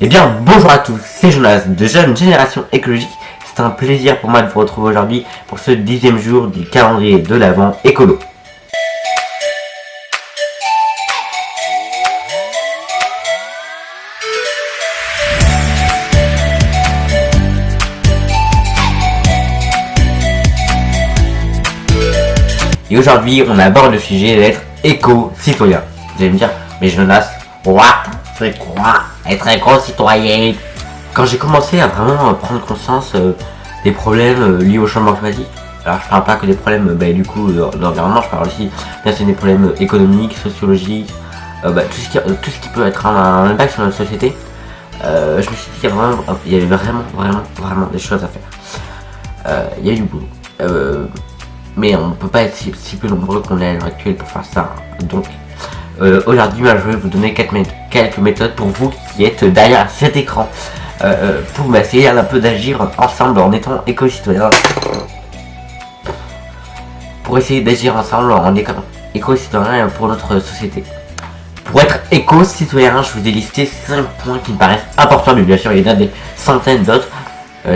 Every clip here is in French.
Eh bien, bonjour à tous, c'est Jonas de Jeune Génération Écologique. C'est un plaisir pour moi de vous retrouver aujourd'hui pour ce 10e jour du calendrier de l'Avent écolo. Et aujourd'hui, on aborde le sujet d'être éco-citoyen. Vous allez me dire, mais Jonas, what? C'est quoi être éco-citoyen? Quand j'ai commencé à vraiment prendre conscience des problèmes liés au changement climatique, alors je parle pas que des problèmes du coup d'environnement, je parle aussi bien sûr des problèmes économiques, sociologiques, tout ce qui peut être un impact sur notre société. Je me suis dit qu'il y avait vraiment des choses à faire. Il y a eu du boulot. Mais on ne peut pas être si peu nombreux qu'on est à l'heure actuelle pour faire ça. Donc aujourd'hui, je vais vous donner quelques méthodes pour vous qui êtes derrière cet écran pour essayer un peu d'agir ensemble en étant éco-citoyen. Pour essayer d'agir ensemble en étant éco-citoyen pour notre société. Pour être éco-citoyen, je vous ai listé 5 points qui me paraissent importants, mais bien sûr il y en a des centaines d'autres.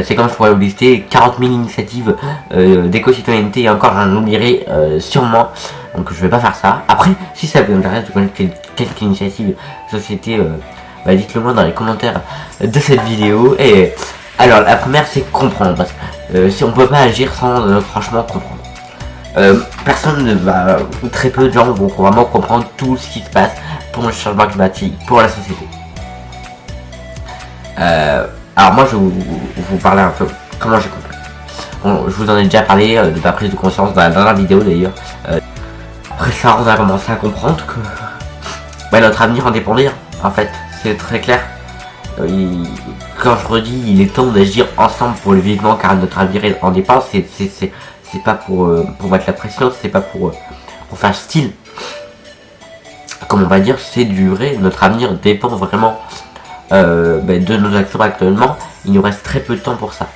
C'est comme je pourrais vous lister 40 000 initiatives d'éco-citoyenneté et encore j'en oublierai sûrement, donc je vais pas faire ça. Après, si ça vous intéresse de connaître quelques initiatives de société, dites-le moi dans les commentaires de cette vidéo. Et alors la première c'est comprendre, parce que si on peut pas agir sans franchement comprendre. Personne ou très peu de gens vont vraiment comprendre tout ce qui se passe pour le changement climatique, pour la société. Alors moi je vais vous parler un peu comment j'ai compris. Je vous en ai déjà parlé de ma prise de conscience dans la dernière vidéo d'ailleurs. Après ça on a commencé à comprendre que notre avenir en dépendait en fait, c'est très clair. Quand je redis il est temps d'agir ensemble pour le vivement car notre avenir en dépend, c'est pas pour mettre la pression, c'est pas pour faire style. Comme on va dire, c'est du vrai, notre avenir dépend vraiment de nos actions actuellement. Il nous reste très peu de temps pour ça.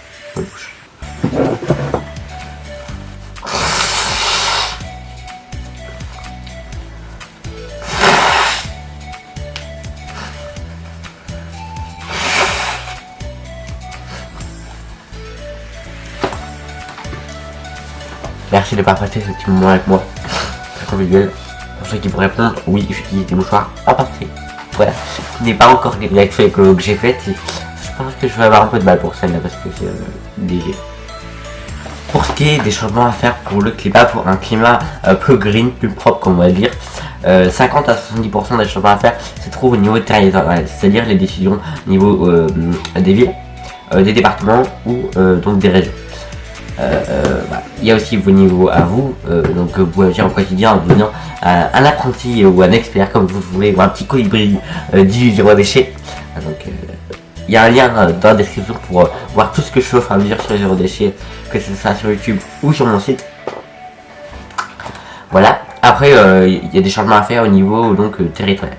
Merci de partager ce petit moment avec moi. Très convivial. Pour ceux qui vous répondent, oui, j'utilise des mouchoirs en partie. Voilà, ce n'est pas encore l'action écolo que j'ai faite. Je pense que je vais avoir un peu de mal pour celle-là parce que c'est léger. Pour ce qui est des changements à faire pour le climat, pour un climat plus green, plus propre, comme on va dire, 50 à 70% des changements à faire se trouvent au niveau territorial, c'est-à-dire les décisions au niveau des villes, des départements ou donc des régions. Il y a aussi vos niveaux à vous, donc vous pouvez agir au quotidien en devenant un apprenti ou un expert comme vous voulez, ou un petit colibri du zéro déchet. Donc il y a un lien dans la description pour voir tout ce que je fais au fur et à mesure sur le zéro déchet, que ce soit sur YouTube ou sur mon site. Voilà, après il y a des changements à faire au niveau territorial.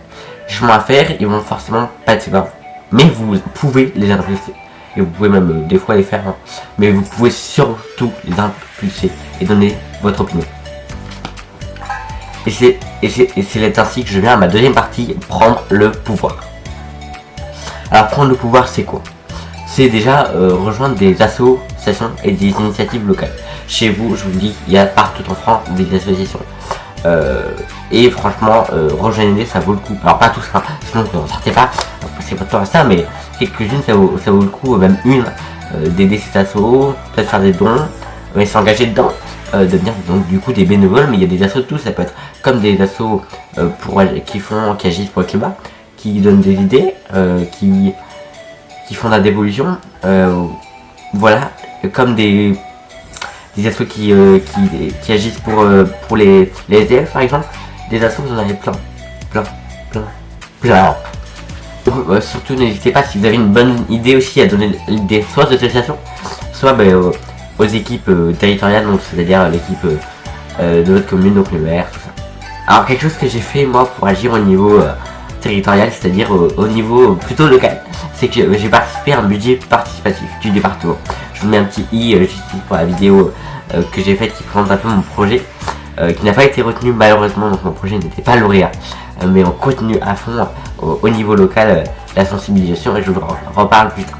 Les changements à faire, ils vont forcément pas être faits par vous, mais vous pouvez les impulser. Et vous pouvez même des fois les faire, mais vous pouvez surtout les impulser et donner votre opinion. Et c'est ainsi que je viens à ma deuxième partie, prendre le pouvoir. Alors prendre le pouvoir c'est quoi? C'est déjà rejoindre des associations et des initiatives locales. Chez vous, je vous le dis, il y a partout en France des associations. Et franchement, rejoignez-les, ça vaut le coup. Alors pas tous, sinon vous ne sortez pas, c'est pas temps à ça, mais quelques-unes ça vaut le coup, même une, d'aider ces assos, peut-être faire des dons, mais s'engager dedans, devenir donc du coup des bénévoles. Mais il y a des assos de tout, ça peut être comme des assos qui agissent pour le climat, qui donnent des idées, qui font de la dévolution, voilà, comme des assos qui agissent pour les SDF par exemple. Des assos, vous en avez plein. Surtout n'hésitez pas, si vous avez une bonne idée aussi, à donner l'idée soit aux associations, soit aux équipes territoriales, donc c'est-à-dire l'équipe de votre commune, donc le maire, tout ça. Alors quelque chose que j'ai fait moi pour agir au niveau territorial, c'est-à-dire au niveau plutôt local, c'est que j'ai participé à un budget participatif du département. Je vous mets un petit i pour la vidéo que j'ai faite qui présente un peu mon projet, qui n'a pas été retenu malheureusement, donc mon projet n'était pas lauréat. Mais on continue à fond au niveau local la sensibilisation et je vous en reparle plus tard.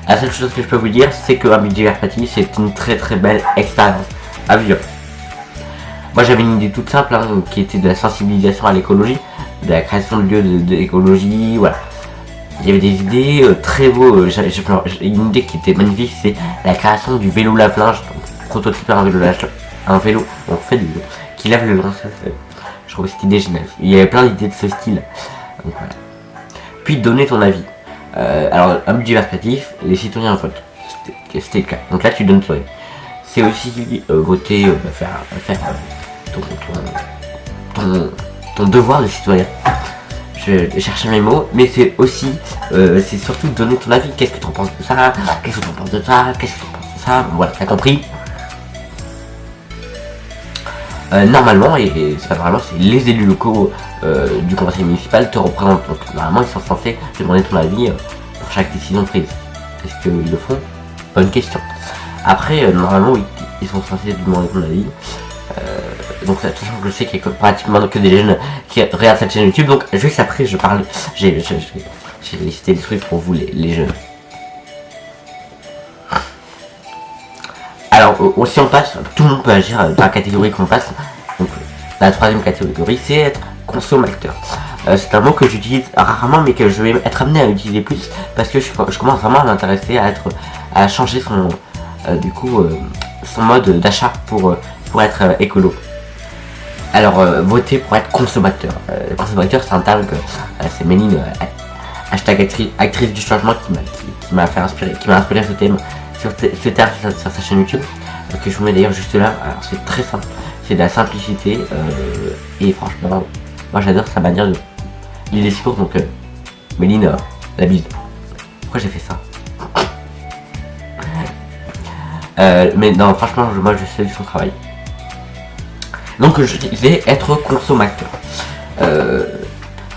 La seule chose que je peux vous dire, c'est que un budget participatif, c'est une très très belle expérience à vivre. Moi j'avais une idée toute simple qui était de la sensibilisation à l'écologie, de la création de lieux d'écologie, voilà. Il y avait des idées très beaux, j'ai une idée qui était magnifique, c'est la création du vélo lave-linge, prototype un vélo, on fait du vélo, qui lave le linge. Je trouve cette idée géniale. Il y avait plein d'idées de ce style. Donc, voilà. Puis donner ton avis. Alors un budget participatif, les citoyens votent. C'était le cas. Donc là tu donnes ton avis. C'est aussi voter, faire ton devoir de citoyen. Je cherche mes mots, mais c'est aussi, c'est surtout donner ton avis. Qu'est-ce que tu en penses de ça? Qu'est-ce que tu en penses de ça? Qu'est-ce que tu en penses de ça? Voilà, t'as compris. Normalement, et c'est pas normalement, c'est les élus locaux du conseil municipal te représentent. Donc normalement, ils sont censés te demander ton avis pour chaque décision prise. Est-ce qu'ils le font? Bonne question. Après, normalement, oui, ils sont censés te demander ton avis. Donc de toute façon, je sais qu'il y a pratiquement que des jeunes qui regardent cette chaîne YouTube. Donc juste après, je parle. J'ai listé des trucs pour vous, les jeunes. Alors, si on passe, tout le monde peut agir dans la catégorie qu'on passe. Donc, la troisième catégorie, c'est être consommateur. C'est un mot que j'utilise rarement, mais que je vais être amené à utiliser plus parce que je commence vraiment à m'intéresser à changer son, son mode d'achat pour être écolo. Alors, voter pour être consommateur. Consommateur, c'est un terme que c'est Méline, hashtag actrice du changement, qui m'a inspiré ce thème. Ce terme sur sa chaîne YouTube, que je vous mets d'ailleurs juste là. Alors c'est très simple, c'est de la simplicité et franchement moi j'adore sa manière de lire les discours. Donc Méline, la bise. Pourquoi j'ai fait ça? Mais non, franchement moi je sais son travail. Donc je disais être consommateur. Alors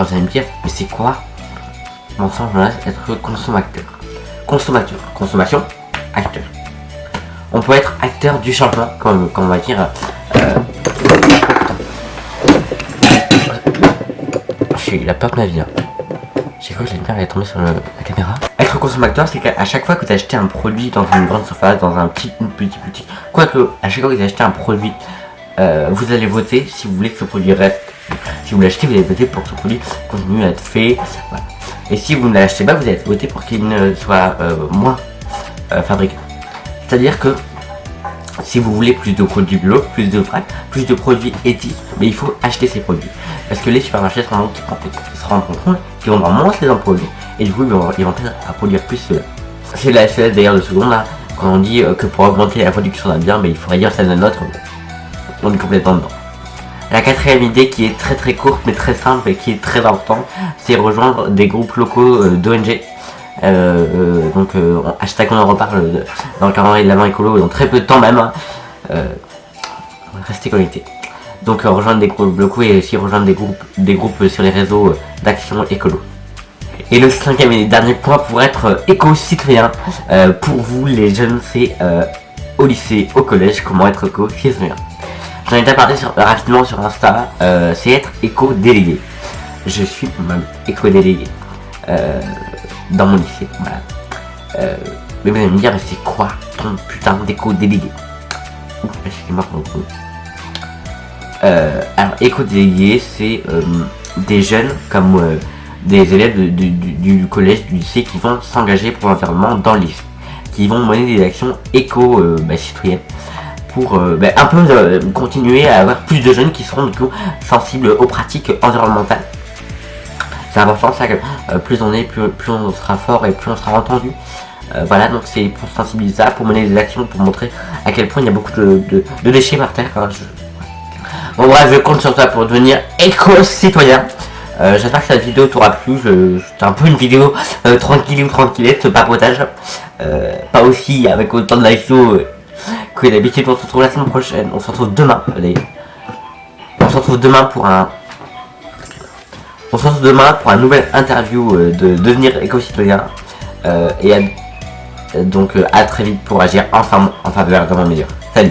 vous allez me dire, mais c'est quoi mon sens être consommateur? Consommateur, consommation, acteur. On peut être acteur du changement, comme on va dire. J'ai eu la peur de ma vie. J'ai cru que la lumière allait tomber sur la caméra. Être consommateur, c'est qu'à chaque fois que tu as acheté un produit dans une grande surface, dans une petite boutique, quoique à chaque fois que vous achetez un produit, vous allez voter si vous voulez que ce produit reste. Si vous l'achetez, vous allez voter pour que ce produit continue à être fait. Voilà. Et si vous ne l'achetez pas, vous allez voter pour qu'il ne soit moins fabriqué. C'est-à-dire que si vous voulez plus de produits bio, plus de vrac, plus de produits éthiques, mais il faut acheter ces produits. Parce que les supermarchés se rendent compte qu'ils vont moins les employer et du coup ils vont peut-être à produire plus cela. C'est la SLS d'ailleurs de seconde là, quand on dit que pour augmenter la production d'un bien, mais il faudrait dire celle d'un autre, on est complètement dedans. La quatrième idée qui est très courte mais très simple et qui est très importante, c'est rejoindre des groupes locaux d'ONG. Donc hashtag on en reparle dans le calendrier de l'avant écolo dans très peu de temps même. Restez connectés. Donc rejoindre des groupes locaux et aussi rejoindre des groupes sur les réseaux d'action écolo. Et le cinquième et dernier point pour être éco-citoyen, pour vous les jeunes, c'est au lycée, au collège, comment être éco-citoyen. J'en ai déjà parlé rapidement sur Insta, c'est être éco-délégué. Je suis même éco-délégué dans mon lycée, voilà. Mais vous allez me dire, mais c'est quoi ton putain d'éco-délégué? Excusez-moi pour le coup. Alors éco-délégué, c'est des jeunes comme des élèves du collège, du lycée qui vont s'engager pour l'environnement dans le lycée, qui vont mener des actions éco-citoyennes pour un peu continuer à avoir plus de jeunes qui seront du coup sensibles aux pratiques environnementales. C'est important ça que plus on est, plus on sera fort et plus on sera entendu. Voilà, donc c'est pour sensibiliser ça, pour mener des actions, pour montrer à quel point il y a beaucoup de déchets par terre. Bon bref, je compte sur toi pour devenir éco-citoyen. J'espère que cette vidéo t'aura plu. C'était un peu une vidéo tranquillette, papotage. Pas aussi avec autant de likes que d'habitude. On se retrouve la semaine prochaine. On se retrouve demain d'ailleurs. On se retrouve demain pour un nouvel interview de devenir éco-citoyen. Donc à très vite pour agir ensemble en faveur d'un monde meilleur. Salut.